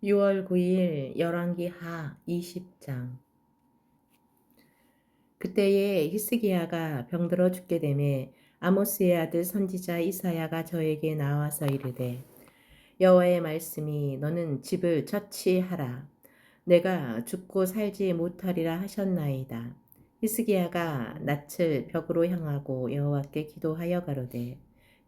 6월 9일 열왕기 하 20장. 그때에 히스기야가 병들어 죽게 되매 아모스의 아들 선지자 이사야가 저에게 나와서 이르되, 여호와의 말씀이 너는 집을 처치하라. 내가 죽고 살지 못하리라 하셨나이다. 히스기야가 낯을 벽으로 향하고 여호와께 기도하여 가로되,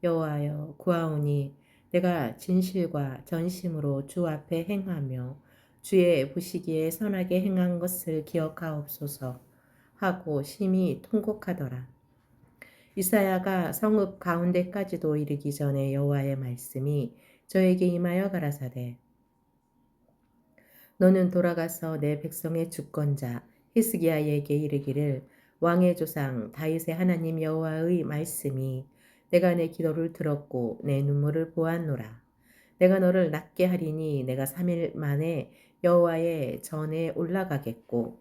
여호와여 구하오니 내가 진실과 전심으로 주 앞에 행하며 주의 보시기에 선하게 행한 것을 기억하옵소서 하고 심히 통곡하더라. 이사야가 성읍 가운데까지도 이르기 전에 여호와의 말씀이 저에게 임하여 가라사대, 너는 돌아가서 내 백성의 주권자 히스기야에게 이르기를, 왕의 조상 다윗의 하나님 여호와의 말씀이 내가 내 기도를 들었고 내 눈물을 보았노라. 내가 너를 낫게 하리니 내가 3일 만에 여호와의 전에 올라가겠고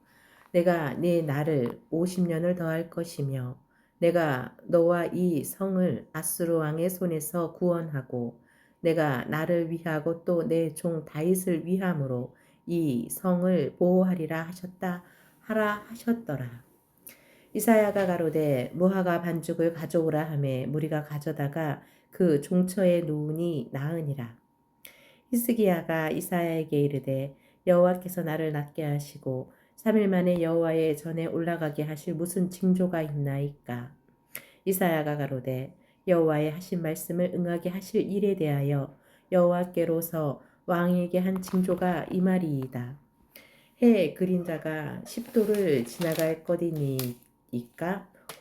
내가 네 날을 50년을 더할 것이며 내가 너와 이 성을 아수르 왕의 손에서 구원하고 내가 나를 위하고 또 내 종 다윗을 위함으로 이 성을 보호하리라 하라 하셨더라. 이사야가 가로되, 무화과 반죽을 가져오라 하매 무리가 가져다가 그 종처에 놓으니 나으니라. 히스기야가 이사야에게 이르되, 여호와께서 나를 낫게 하시고 3일 만에 여호와의 전에 올라가게 하실 무슨 징조가 있나이까? 이사야가 가로되, 여호와의 하신 말씀을 응하게 하실 일에 대하여 여호와께로서 왕에게 한 징조가 이 말이이다. 해 그림자가 10도를 지나갈 것이니이까?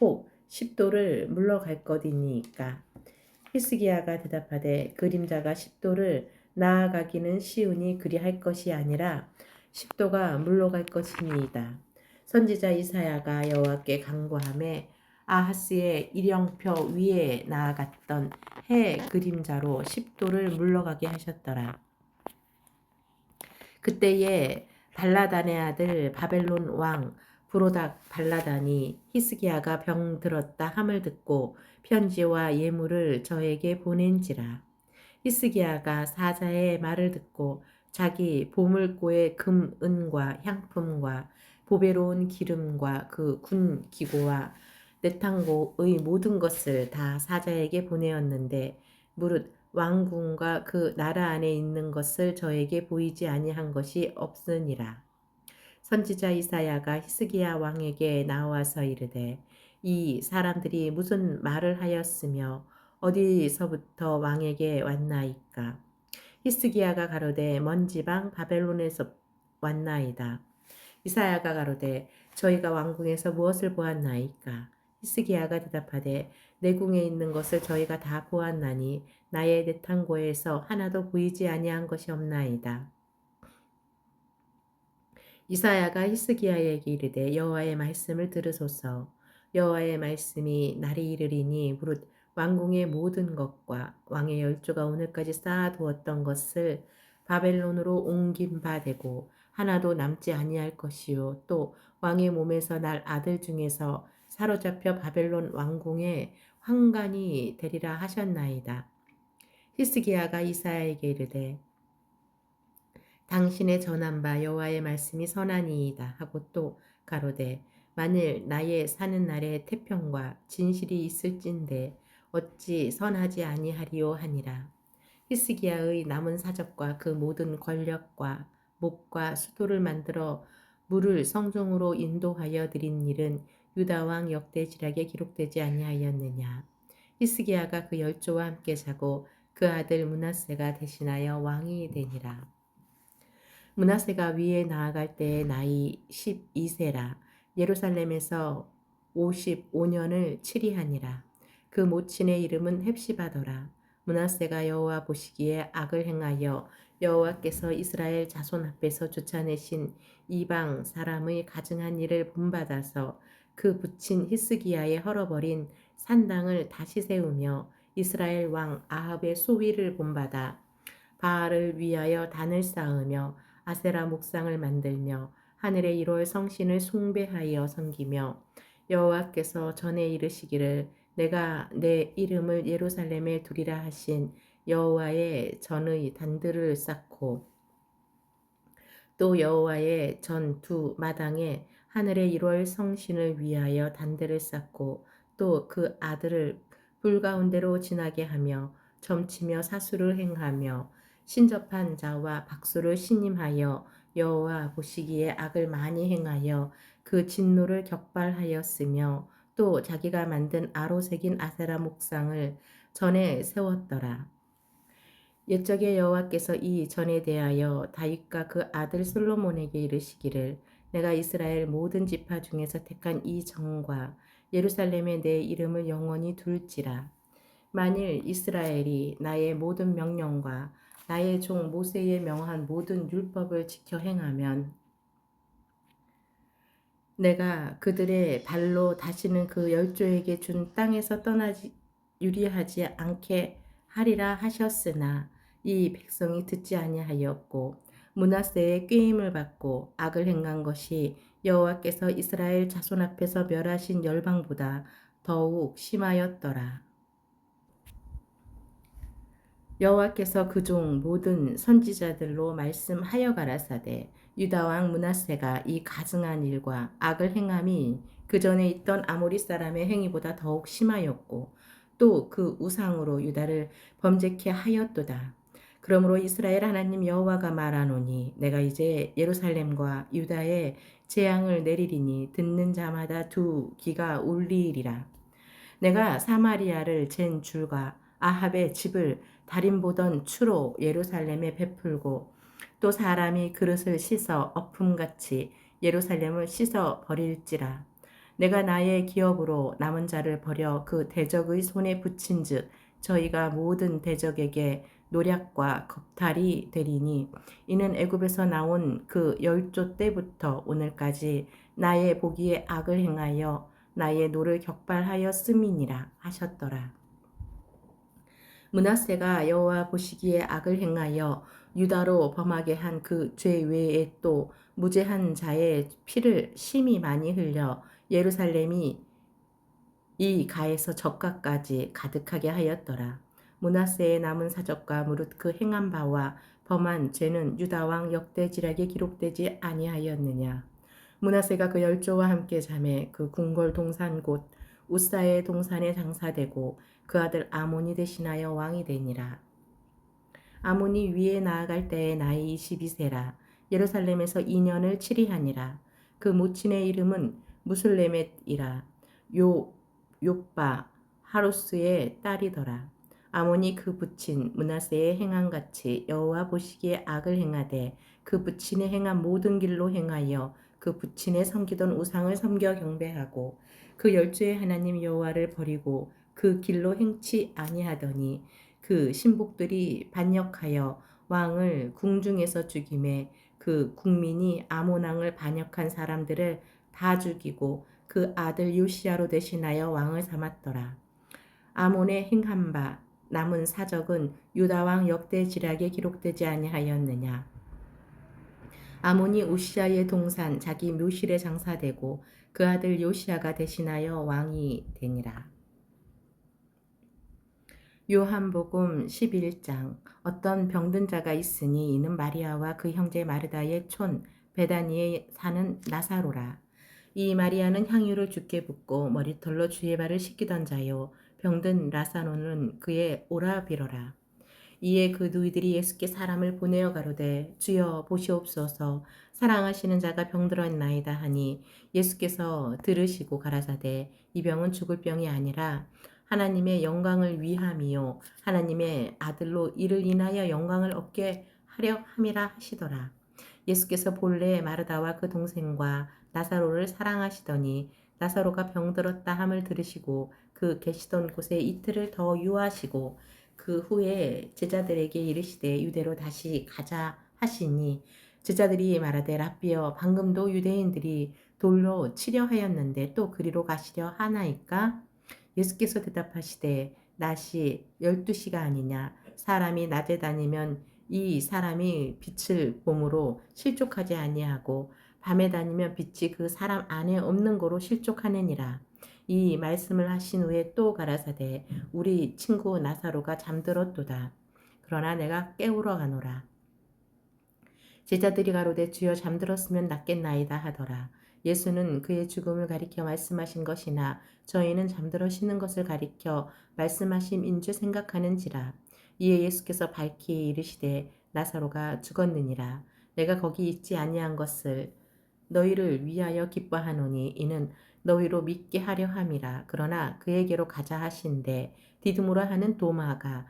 혹 10도를 물러갈 것이니이까? 히스기야가 대답하되, 그림자가 10도를 나아가기는 쉬우니 그리할 것이 아니라 10도가 물러갈 것이니이다. 선지자 이사야가 여호와께 간구하매 아하스의 일영표 위에 나아갔던 해 그림자로 10도를 물러가게 하셨더라. 그때에 발라단의 아들 바벨론 왕 브로닥 발라단이 히스기야가 병들었다 함을 듣고 편지와 예물을 저에게 보낸지라. 히스기야가 사자의 말을 듣고 자기 보물고의 금, 은과 향품과 보배로운 기름과 그 군 기고와 내탕고의 모든 것을 다 사자에게 보내었는데 무릇 왕궁과 그 나라 안에 있는 것을 저에게 보이지 아니한 것이 없으니라. 선지자 이사야가 히스기야 왕에게 나와서 이르되, 이 사람들이 무슨 말을 하였으며 어디서부터 왕에게 왔나이까? 히스기야가 가로되, 먼 지방 바벨론에서 왔나이다. 이사야가 가로되, 저희가 왕궁에서 무엇을 보았나이까? 히스기야가 대답하되, 내 궁에 있는 것을 저희가 다 보았나니 나의 내탕고에서 하나도 보이지 아니한 것이 없나이다. 이사야가 히스기야에게 이르되, 여호와의 말씀을 들으소서. 여호와의 말씀이 날이 이르리니 무릇 왕궁의 모든 것과 왕의 열조가 오늘까지 쌓아두었던 것을 바벨론으로 옮긴 바 되고 하나도 남지 아니할 것이요, 또 왕의 몸에서 날 아들 중에서 사로잡혀 바벨론 왕궁에 환관이 되리라 하셨나이다. 히스기야가 이사야에게 이르되, 당신의 전한 바 여호와의 말씀이 선하니이다 하고 또 가로되, 만일 나의 사는 날에 태평과 진실이 있을진데 어찌 선하지 아니하리요 하니라. 히스기야의 남은 사적과 그 모든 권력과 목과 수도를 만들어 물을 성중으로 인도하여 드린 일은 유다 왕 역대지략에 기록되지 아니하였느냐. 히스기야가 그 열조와 함께 자고 그 아들 므낫세가 대신하여 왕이 되니라. 므낫세가 위에 나아갈 때의 나이 12세라. 예루살렘에서 55년을 치리하니라. 그 모친의 이름은 헵시바더라. 므낫세가 여호와 보시기에 악을 행하여 여호와께서 이스라엘 자손 앞에서 쫓아내신 이방 사람의 가증한 일을 본받아서 그 부친 히스기야의 헐어버린 산당을 다시 세우며 이스라엘 왕 아합의 소위를 본받아 바알을 위하여 단을 쌓으며 아세라 목상을 만들며 하늘의 1월 성신을 숭배하여 섬기며 여호와께서 전에 이르시기를 내가 내 이름을 예루살렘에 두리라 하신 여호와의 전의 단들을 쌓고 또 여호와의 전 두 마당에 하늘의 1월 성신을 위하여 단대를 쌓고 또 그 아들을 불 가운데로 지나게 하며 점치며 사수를 행하며 신접한 자와 박수를 신임하여 여호와 보시기에 악을 많이 행하여 그 진노를 격발하였으며 또 자기가 만든 아로 새긴 아세라 목상을 전에 세웠더라. 옛적에 여호와께서 이 전에 대하여 다윗과 그 아들 솔로몬에게 이르시기를 내가 이스라엘 모든 지파 중에서 택한 이 정과 예루살렘에 내 이름을 영원히 둘지라. 만일 이스라엘이 나의 모든 명령과 나의 종 모세의 명한 모든 율법을 지켜 행하면 내가 그들의 발로 다시는 그 열조에게 준 땅에서 떠나지 유리하지 않게 하리라 하셨으나 이 백성이 듣지 아니하였고 므낫세의 꾀임을 받고 악을 행한 것이 여호와께서 이스라엘 자손 앞에서 멸하신 열방보다 더욱 심하였더라. 여호와께서 그 종 모든 선지자들로 말씀하여 가라사대 유다 왕 므낫세가 이 가증한 일과 악을 행함이 그 전에 있던 아모리 사람의 행위보다 더욱 심하였고 또 그 우상으로 유다를 범죄케 하였도다. 그러므로 이스라엘 하나님 여호와가 말하노니 내가 이제 예루살렘과 유다에 재앙을 내리리니 듣는 자마다 두 귀가 울리리라. 내가 사마리아를 잰 줄과 아합의 집을 달인 보던 추로 예루살렘에 베풀고 또 사람이 그릇을 씻어 엎음같이 예루살렘을 씻어 버릴지라. 내가 나의 기업으로 남은 자를 버려 그 대적의 손에 붙인즉 저희가 모든 대적에게 노략과 겁탈이 되리니 이는 애굽에서 나온 그 열조 때부터 오늘까지 나의 보기에 악을 행하여 나의 노를 격발하였음이니라 하셨더라. 므낫세가 여호와 보시기에 악을 행하여 유다로 범하게 한 그 죄 외에 또 무죄한 자의 피를 심히 많이 흘려 예루살렘이 이 가에서 적가까지 가득하게 하였더라. 므낫세의 남은 사적과 무릇 그 행한 바와 범한 죄는 유다 왕 역대지략에 기록되지 아니하였느냐. 므낫세가 그 열조와 함께 잠에 그 궁궐 동산 곧 우사의 동산에 장사되고 그 아들 아몬이 대신하여 왕이 되니라. 아몬이 위에 나아갈 때에 나이 22세라. 예루살렘에서 2년을 치리하니라. 그 모친의 이름은 무슬레멧이라. 요빠 하루스의 딸이더라. 아몬이 그 부친 므낫세의 행함같이 여호와 보시기에 악을 행하되 그 부친의 행한 모든 길로 행하여 그 부친의 섬기던 우상을 섬겨 경배하고 그 열조의 하나님 여호와를 버리고 그 길로 행치 아니하더니 그 신복들이 반역하여 왕을 궁중에서 죽임에 그 국민이 아몬 왕을 반역한 사람들을 다 죽이고 그 아들 요시야로 대신하여 왕을 삼았더라. 아몬의 행한 바 남은 사적은 유다 왕 역대지략에 기록되지 아니하였느냐. 아몬이 우시아의 동산 자기 묘실에 장사되고 그 아들 요시야가 대신하여 왕이 되니라. 요한복음 11장. 어떤 병든 자가 있으니 이는 마리아와 그 형제 마르다의 촌 베다니에 사는 나사로라. 이 마리아는 향유를 주께 붓고 머리털로 주의 발을 씻기던 자요 병든 라사로는 그의 오라 빌어라. 이에 그 누이들이 예수께 사람을 보내어 가로되 주여 보시옵소서 사랑하시는 자가 병들었나이다 하니 예수께서 들으시고 가라사대 이 병은 죽을 병이 아니라 하나님의 영광을 위함이요 하나님의 아들로 이를 인하여 영광을 얻게 하려 함이라 하시더라. 예수께서 본래 마르다와 그 동생과 나사로를 사랑하시더니 나사로가 병들었다 함을 들으시고 그 계시던 곳에 이틀을 더 유하시고 그 후에 제자들에게 이르시되 유대로 다시 가자 하시니 제자들이 말하되 랍비여 방금도 유대인들이 돌로 치려 하였는데 또 그리로 가시려 하나이까? 예수께서 대답하시되 낮이 12시가 아니냐 사람이 낮에 다니면 이 사람이 빛을 봄으로 실족하지 아니하고 밤에 다니면 빛이 그 사람 안에 없는 거로 실족하느니라. 이 말씀을 하신 후에 또 가라사대 우리 친구 나사로가 잠들었도다. 그러나 내가 깨우러 가노라. 제자들이 가로되 주여 잠들었으면 낫겠나이다 하더라. 예수는 그의 죽음을 가리켜 말씀하신 것이나 저희는 잠들어 쉬는 것을 가리켜 말씀하심인 줄 생각하는지라. 이에 예수께서 밝히 이르시되 나사로가 죽었느니라. 내가 거기 있지 아니한 것을 너희를 위하여 기뻐하노니 이는 너희로 믿게 하려 함이라. 그러나 그에게로 가자 하신대 디두무라 하는 도마가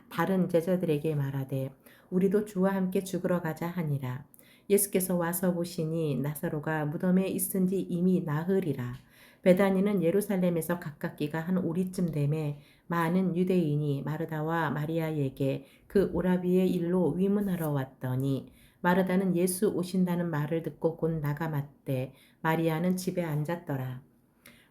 다른 제자들에게 말하되 우리도 주와 함께 죽으러 가자 하니라. 예수께서 와서 보시니 나사로가 무덤에 있은지 이미 나흘이라. 베다니는 예루살렘에서 가깝기가 한 오리쯤 되매 많은 유대인이 마르다와 마리아에게 그 오라비의 일로 위문하러 왔더니 마르다는 예수 오신다는 말을 듣고 곧 나가 맞되 마리아는 집에 앉았더라.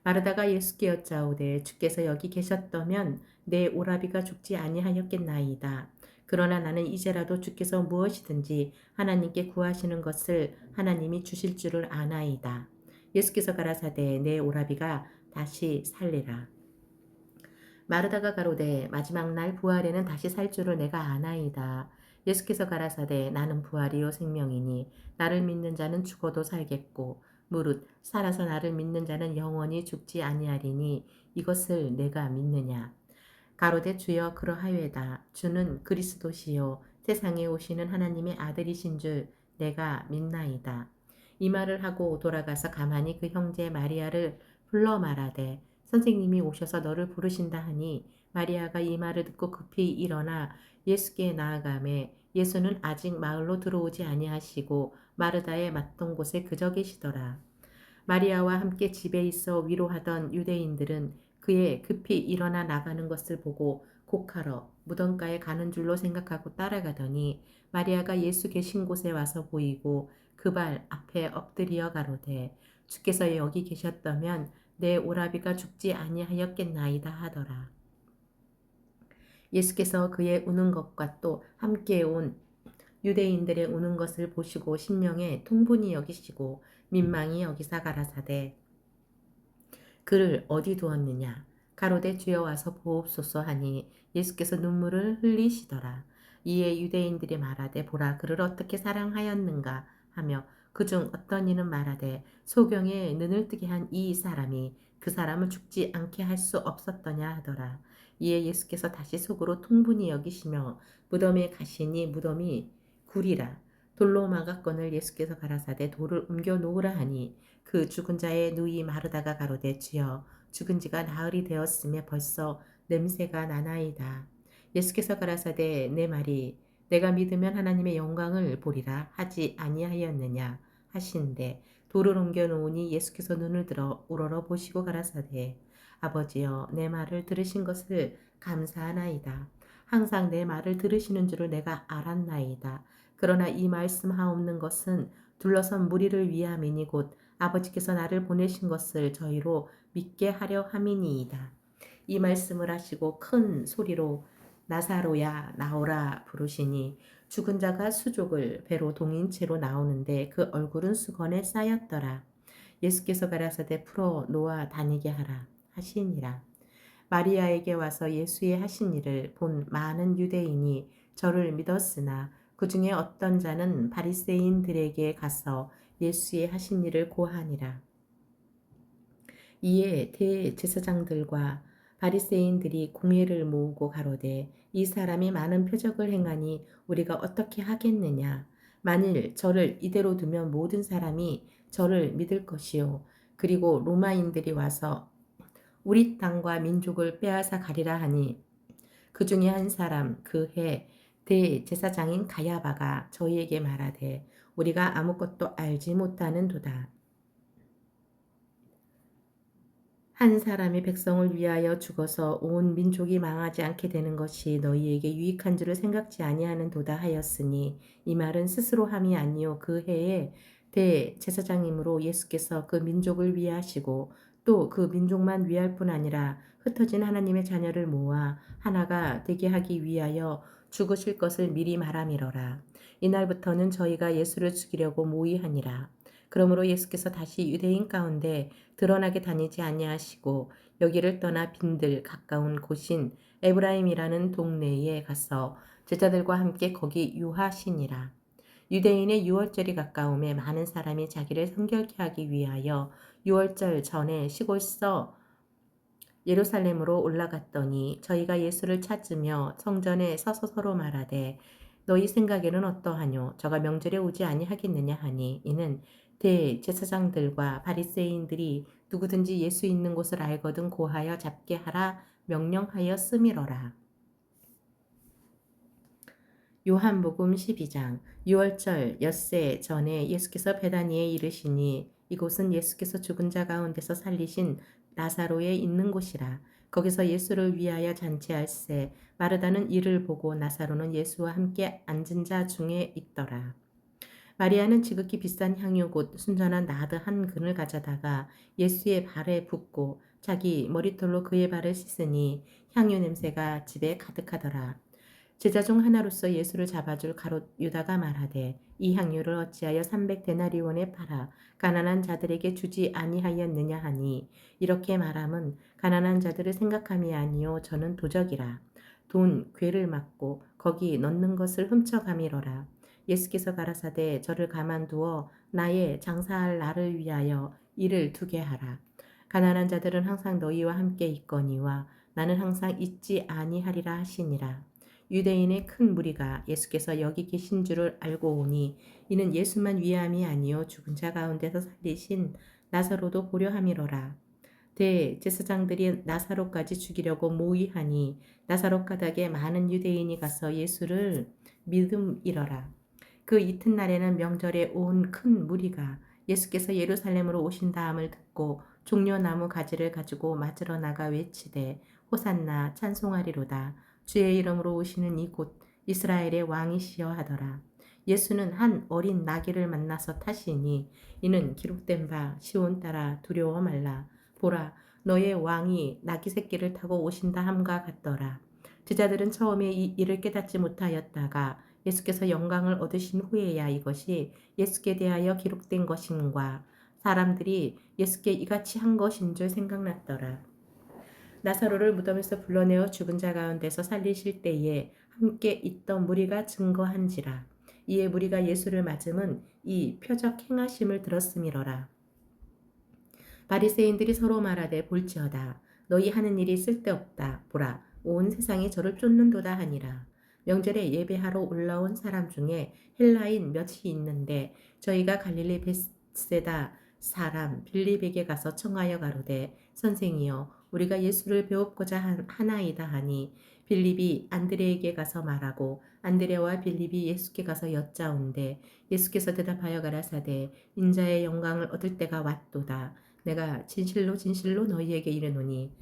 마르다가 예수께 여짜오되 주께서 여기 계셨더면 내 오라비가 죽지 아니하였겠나이다. 그러나 나는 이제라도 주께서 무엇이든지 하나님께 구하시는 것을 하나님이 주실 줄을 아나이다. 예수께서 가라사대 내 오라비가 다시 살리라. 마르다가 가로되 마지막 날 부활에는 다시 살 줄을 내가 아나이다. 예수께서 가라사대 나는 부활이요 생명이니 나를 믿는 자는 죽어도 살겠고 무릇 살아서 나를 믿는 자는 영원히 죽지 아니하리니 이것을 내가 믿느냐. 가로되 주여 그러하외다. 주는 그리스도시요 세상에 오시는 하나님의 아들이신 줄 내가 믿나이다. 이 말을 하고 돌아가서 가만히 그 형제 마리아를 불러 말하되 선생님이 오셔서 너를 부르신다 하니 마리아가 이 말을 듣고 급히 일어나 예수께 나아가매 예수는 아직 마을로 들어오지 아니하시고 마르다의 맞던 곳에 그저 계시더라. 마리아와 함께 집에 있어 위로하던 유대인들은 그의 급히 일어나 나가는 것을 보고 곡하러 무덤가에 가는 줄로 생각하고 따라가더니 마리아가 예수 계신 곳에 와서 보이고 그 발 앞에 엎드려 가로되 주께서 여기 계셨다면 내 오라비가 죽지 아니하였겠나이다 하더라. 예수께서 그의 우는 것과 또 함께 온 유대인들의 우는 것을 보시고 심령에 통분히 여기시고 민망히 여기사 가라사대 그를 어디 두었느냐. 가로되 주여 와서 보옵소서 하니 예수께서 눈물을 흘리시더라. 이에 유대인들이 말하되 보라 그를 어떻게 사랑하였는가 하며 그중 어떤 이는 말하되 소경에 눈을 뜨게 한 이 사람이 그 사람을 죽지 않게 할 수 없었더냐 하더라. 이에 예수께서 다시 속으로 통분히 여기시며 무덤에 가시니 무덤이 구리라. 돌로 막았건을 예수께서 가라사대 돌을 옮겨 놓으라 하니 그 죽은 자의 누이 마르다가 가로되 주여 죽은 지가 나흘이 되었으며 벌써 냄새가 나나이다. 예수께서 가라사대 내 말이 내가 믿으면 하나님의 영광을 보리라 하지 아니하였느냐 하신대 돌을 옮겨 놓으니 예수께서 눈을 들어 우러러 보시고 가라사대 아버지여 내 말을 들으신 것을 감사하나이다. 항상 내 말을 들으시는 줄을 내가 알았나이다. 그러나 이 말씀 하옵는 것은 둘러선 무리를 위함이니 곧 아버지께서 나를 보내신 것을 저희로 믿게 하려 함이니이다. 이 말씀을 하시고 큰 소리로 나사로야 나오라 부르시니 죽은 자가 수족을 배로 동인 채로 나오는데 그 얼굴은 수건에 쌓였더라. 예수께서 가라사대 풀어 놓아 다니게 하라 하시니라. 마리아에게 와서 예수의 하신 일을 본 많은 유대인이 저를 믿었으나 그 중에 어떤 자는 바리새인들에게 가서 예수의 하신 일을 고하니라. 이에 대제사장들과 바리새인들이 공회를 모으고 가로되 이 사람이 많은 표적을 행하니 우리가 어떻게 하겠느냐. 만일 저를 이대로 두면 모든 사람이 저를 믿을 것이요. 그리고 로마인들이 와서 우리 땅과 민족을 빼앗아 가리라 하니 그 중에 한 사람 그 해 대제사장인 가야바가 저희에게 말하되 우리가 아무것도 알지 못하는 도다. 한 사람이 백성을 위하여 죽어서 온 민족이 망하지 않게 되는 것이 너희에게 유익한 줄을 생각지 아니하는 도다 하였으니 이 말은 스스로 함이 아니요 그 해에 대제사장이므로 예수께서 그 민족을 위하시고 또 그 민족만 위할 뿐 아니라 흩어진 하나님의 자녀를 모아 하나가 되게 하기 위하여 죽으실 것을 미리 말함이러라. 이날부터는 저희가 예수를 죽이려고 모의하니라. 그러므로 예수께서 다시 유대인 가운데 드러나게 다니지 아니하시고 여기를 떠나 빈들 가까운 곳인 에브라임이라는 동네에 가서 제자들과 함께 거기 유하시니라. 유대인의 유월절이 가까움에 많은 사람이 자기를 성결케 하기 위하여 유월절 전에 시골서 예루살렘으로 올라갔더니 저희가 예수를 찾으며 성전에 서서 서로 말하되 너희 생각에는 어떠하뇨? 저가 명절에 오지 아니하겠느냐 하니 이는 대제사장들과 바리새인들이 누구든지 예수 있는 곳을 알거든 고하여 잡게 하라 명령하였음이로라. 요한복음 12장 유월절 엿새 전에 예수께서 베다니에 이르시니 이곳은 예수께서 죽은 자 가운데서 살리신 나사로에 있는 곳이라. 거기서 예수를 위하여 잔치할세 마르다는 이를 보고 나사로는 예수와 함께 앉은 자 중에 있더라. 마리아는 지극히 비싼 향유 곧 순전한 나드 한 근을 가져다가 예수의 발에 붓고 자기 머리털로 그의 발을 씻으니 향유 냄새가 집에 가득하더라. 제자 중 하나로서 예수를 잡아줄 가롯 유다가 말하되 이 향유를 어찌하여 300데나리온에 팔아 가난한 자들에게 주지 아니하였느냐 하니 이렇게 말함은 가난한 자들을 생각함이 아니요 저는 도적이라. 돈 괴를 맞고 거기 넣는 것을 훔쳐가미러라. 예수께서 가라사대 저를 가만두어 나의 장사할 날을 위하여 이를 두게 하라. 가난한 자들은 항상 너희와 함께 있거니와 나는 항상 있지 아니하리라 하시니라. 유대인의 큰 무리가 예수께서 여기 계신 줄을 알고 오니 이는 예수만 위함이 아니요 죽은 자 가운데서 살리신 나사로도 보려 함이로라. 대제사장들이 나사로까지 죽이려고 모의하니 나사로 가닥에 많은 유대인이 가서 예수를 믿음이러라. 그 이튿날에는 명절에 온 큰 무리가 예수께서 예루살렘으로 오신 다음을 듣고 종려나무 가지를 가지고 맞으러 나가 외치되 호산나 찬송하리로다. 주의 이름으로 오시는 이곳 이스라엘의 왕이시여 하더라. 예수는 한 어린 나귀를 만나서 타시니 이는 기록된 바 시온 따라 두려워 말라. 보라 너의 왕이 나귀 새끼를 타고 오신다 함과 같더라. 제자들은 처음에 이 일을 깨닫지 못하였다가 예수께서 영광을 얻으신 후에야 이것이 예수께 대하여 기록된 것임과 사람들이 예수께 이같이 한 것인 줄 생각났더라. 나사로를 무덤에서 불러내어 죽은 자 가운데서 살리실 때에 함께 있던 무리가 증거한지라. 이에 무리가 예수를 맞음은 이 표적 행하심을 들었음이로라. 바리새인들이 서로 말하되 볼지어다. 너희 하는 일이 쓸데없다. 보라 온 세상이 저를 쫓는도다 하니라. 명절에 예배하러 올라온 사람 중에 헬라인 몇이 있는데 저희가 갈릴리 벳세다 사람 빌립에게 가서 청하여 가로되 선생이여 우리가 예수를 배웁고자 하나이다 하니 빌립이 안드레에게 가서 말하고 안드레와 빌립이 예수께 가서 여짜온대 예수께서 대답하여 가라사대 인자의 영광을 얻을 때가 왔도다. 내가 진실로 진실로 너희에게 이르노니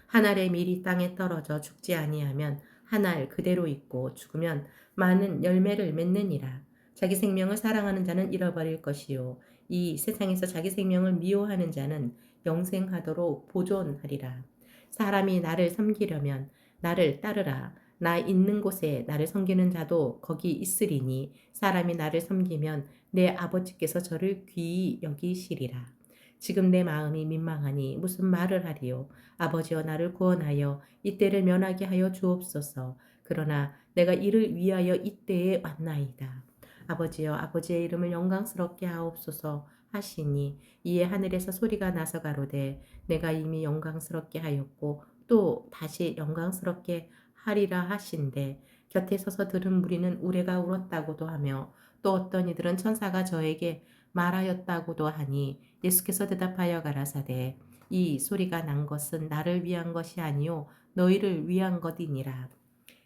한 알의 밀이 땅에 떨어져 죽지 아니하면 한 알 그대로 있고 죽으면 많은 열매를 맺느니라. 자기 생명을 사랑하는 자는 잃어버릴 것이요 이 세상에서 자기 생명을 미워하는 자는 영생하도록 보존하리라. 사람이 나를 섬기려면 나를 따르라. 나 있는 곳에 나를 섬기는 자도 거기 있으리니 사람이 나를 섬기면 내 아버지께서 저를 귀히 여기시리라. 지금 내 마음이 민망하니 무슨 말을 하리요. 아버지여 나를 구원하여 이때를 면하게 하여 주옵소서. 그러나 내가 이를 위하여 이때에 왔나이다. 아버지여 아버지의 이름을 영광스럽게 하옵소서 하시니 이에 하늘에서 소리가 나서 가로되 내가 이미 영광스럽게 하였고 또 다시 영광스럽게 하리라 하신대 곁에 서서 들은 무리는 우레가 울었다고도 하며 또 어떤 이들은 천사가 저에게 말하였다고도 하니 예수께서 대답하여 가라사대 이 소리가 난 것은 나를 위한 것이 아니요 너희를 위한 것이니라.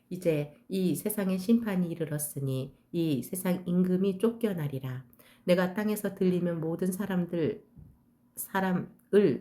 이제 이 세상의 심판이 이르렀으니 이 세상 임금이 쫓겨나리라. 내가 땅에서 들리면 모든 사람을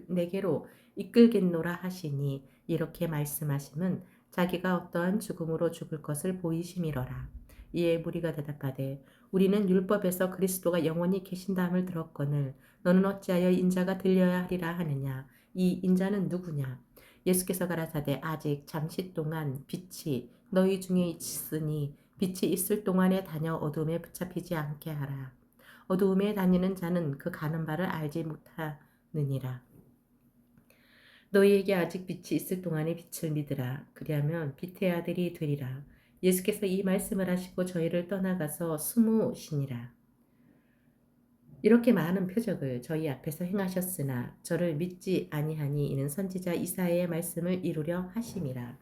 내게로 이끌겠노라 하시니 이렇게 말씀하심은 자기가 어떠한 죽음으로 죽을 것을 보이심이로라. 이에 무리가 대답하되 우리는 율법에서 그리스도가 영원히 계신다함을 들었거늘 너는 어찌하여 인자가 들려야 하리라 하느냐. 이 인자는 누구냐. 예수께서 가라사대 아직 잠시 동안 빛이 너희 중에 있으니 빛이 있을 동안에 다녀 어둠에 붙잡히지 않게 하라. 어두움에 다니는 자는 그 가는 바를 알지 못하느니라. 너희에게 아직 빛이 있을 동안에 빛을 믿으라. 그리하면 빛의 아들이 되리라. 예수께서 이 말씀을 하시고 저희를 떠나가서 숨으시니라. 이렇게 많은 표적을 저희 앞에서 행하셨으나 저를 믿지 아니하니 이는 선지자 이사야의 말씀을 이루려 하심이라.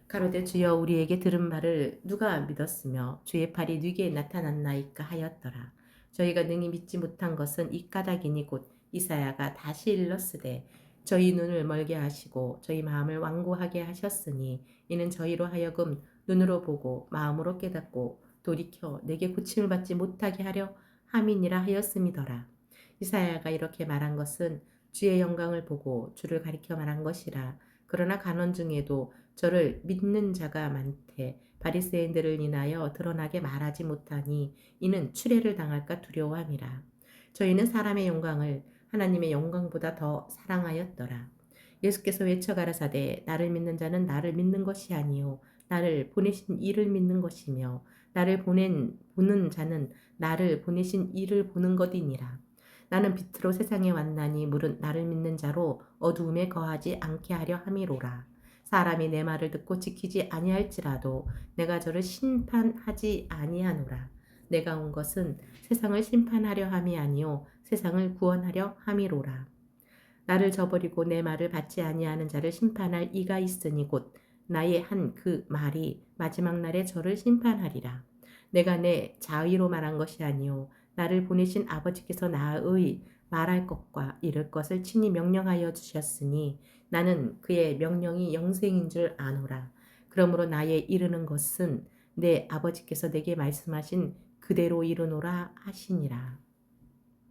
가로되 주여 우리에게 들은 말을 누가 믿었으며 주의 팔이 누구에 나타났나이까 하였더라. 저희가 능히 믿지 못한 것은 이 까닭이니 곧 이사야가 다시 일렀으되 저희 눈을 멀게 하시고 저희 마음을 완고하게 하셨으니 이는 저희로 하여금 눈으로 보고 마음으로 깨닫고 돌이켜 내게 고침을 받지 못하게 하려 함이니라 하였음이더라. 이사야가 이렇게 말한 것은 주의 영광을 보고 주를 가리켜 말한 것이라. 그러나 간원 중에도 저를 믿는 자가 많되 바리새인들을 인하여 드러나게 말하지 못하니 이는 추례를 당할까 두려워함이라. 저희는 사람의 영광을 하나님의 영광보다 더 사랑하였더라. 예수께서 외쳐 가라사대 나를 믿는 자는 나를 믿는 것이 아니요 나를 보내신 이를 믿는 것이며 나를 보는 자는 나를 보내신 이를 보는 것이니라. 나는 빛으로 세상에 왔나니 물은 나를 믿는 자로 어두움에 거하지 않게 하려 함이로라. 사람이 내 말을 듣고 지키지 아니할지라도 내가 저를 심판하지 아니하노라. 내가 온 것은 세상을 심판하려 함이 아니요 세상을 구원하려 함이로라. 나를 저버리고 내 말을 받지 아니하는 자를 심판할 이가 있으니 곧 나의 한 그 말이 마지막 날에 저를 심판하리라. 내가 내 자의로 말한 것이 아니요 나를 보내신 아버지께서 나의 말할 것과 이를 것을 친히 명령하여 주셨으니 나는 그의 명령이 영생인 줄 아노라. 그러므로 나의 이르는 것은 내 아버지께서 내게 말씀하신 그대로 이르노라 하시니라.